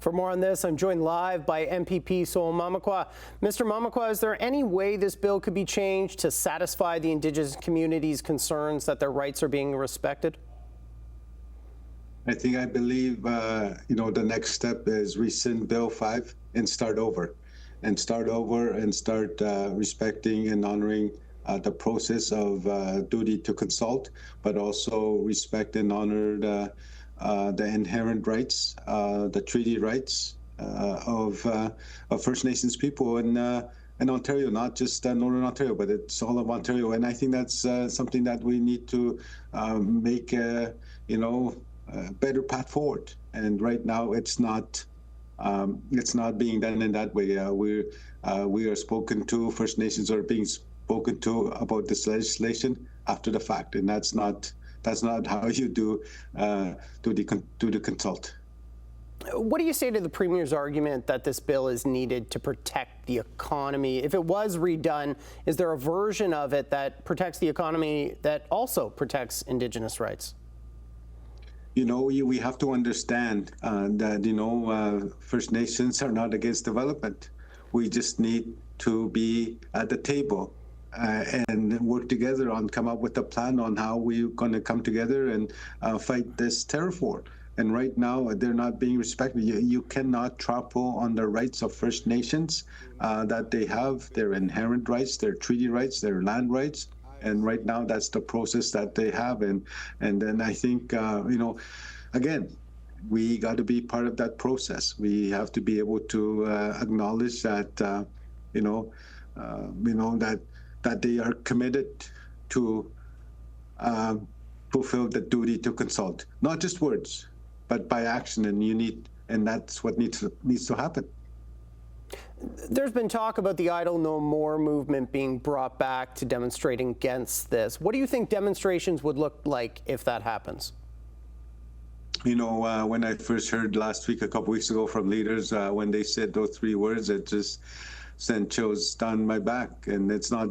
For more on this, I'm joined live by MPP Sol Mamakwa. Mr. Mamakwa, is there any way this bill could be changed to satisfy the Indigenous community's concerns that their rights are being respected? I believe, the next step is rescind Bill 5 and start over. And start respecting and honoring the process of duty to consult, but also respect and honor the inherent rights, the treaty rights of First Nations people in Ontario, not just Northern Ontario, but it's all of Ontario. And I think that's something that we need to make a better path forward. And right now, it's not being done in that way. We are spoken to. First Nations are being spoken to about this legislation after the fact, and that's not how you do the consult. What do you say to the Premier's argument that this bill is needed to protect the economy? If it was redone, is there a version of it that protects the economy that also protects Indigenous rights? We have to understand that, First Nations are not against development. We just need to be at the table and work together on come up with a plan on how we're going to come together and fight this terror war. And right now, they're not being respected. You cannot trample on the rights of First Nations that they have, their inherent rights, their treaty rights, their land rights. And right now, that's the process that they have. And then I think, again, we got to be part of that process. We have to be able to acknowledge that, that they are committed to fulfill the duty to consult, not just words, but by action. And that's what needs to happen. There's been talk about the Idle No More movement being brought back to demonstrating against this. What do you think demonstrations would look like if that happens? When I first heard last week, a couple weeks ago from leaders, when they said those three words, it just sent chills down my back. And it's not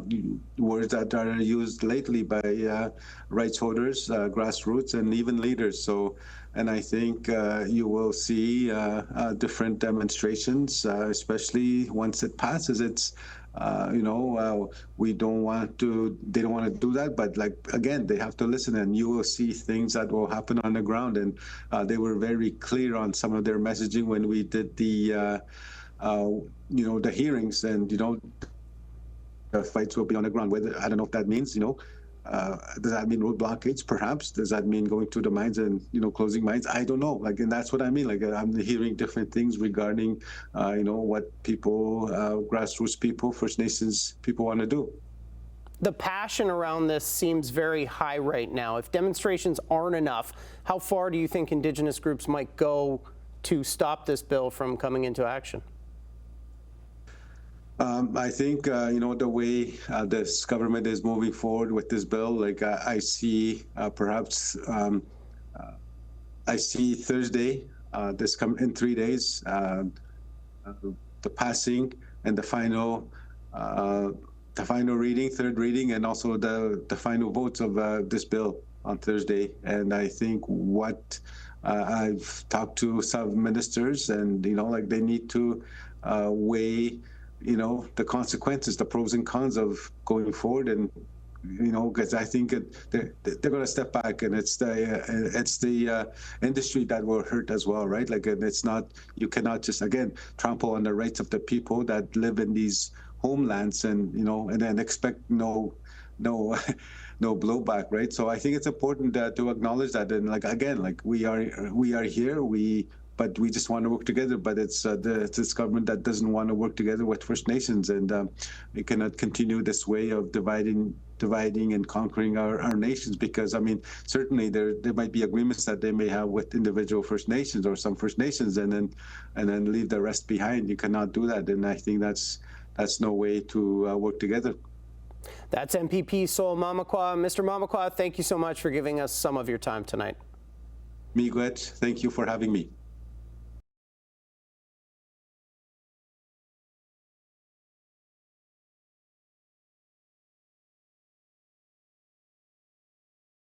words that are used lately by rights holders, grassroots, and even leaders. And I think you will see different demonstrations, especially once it passes. It's, we don't want to, they don't want to do that, but again, they have to listen, and you will see things that will happen on the ground. And they were very clear on some of their messaging when we did the hearings, and, the fights will be on the ground. Whether, I don't know if that means, does that mean road blockades? Perhaps. Does that mean going to the mines and, closing mines? I don't know. And that's what I mean. I'm hearing different things regarding, what people, grassroots people, First Nations people want to do. The passion around this seems very high right now. If demonstrations aren't enough, how far do you think Indigenous groups might go to stop this bill from coming into action? I think, the way this government is moving forward with this bill, I see perhaps, I see Thursday, this come in 3 days, the passing and the final reading, third reading, and also the final votes of this bill on Thursday. And I think what I've talked to some ministers, and, they need to weigh the consequences, the pros and cons of going forward. And, because I think they're going to step back, and it's the industry that will hurt as well, right? It's not, you cannot just, again, trample on the rights of the people that live in these homelands and, and then expect no blowback, right? So I think it's important to acknowledge that. And again, we are here, but we just want to work together. But it's this government that doesn't want to work together with First Nations, and we cannot continue this way of dividing and conquering our nations. Because certainly there might be agreements that they may have with individual First Nations or some First Nations, and then leave the rest behind. You cannot do that, and I think that's no way to work together. That's MPP Sol Mamakwa. Mr. Mamakwa, thank you so much for giving us some of your time tonight. Miigwech, thank you for having me.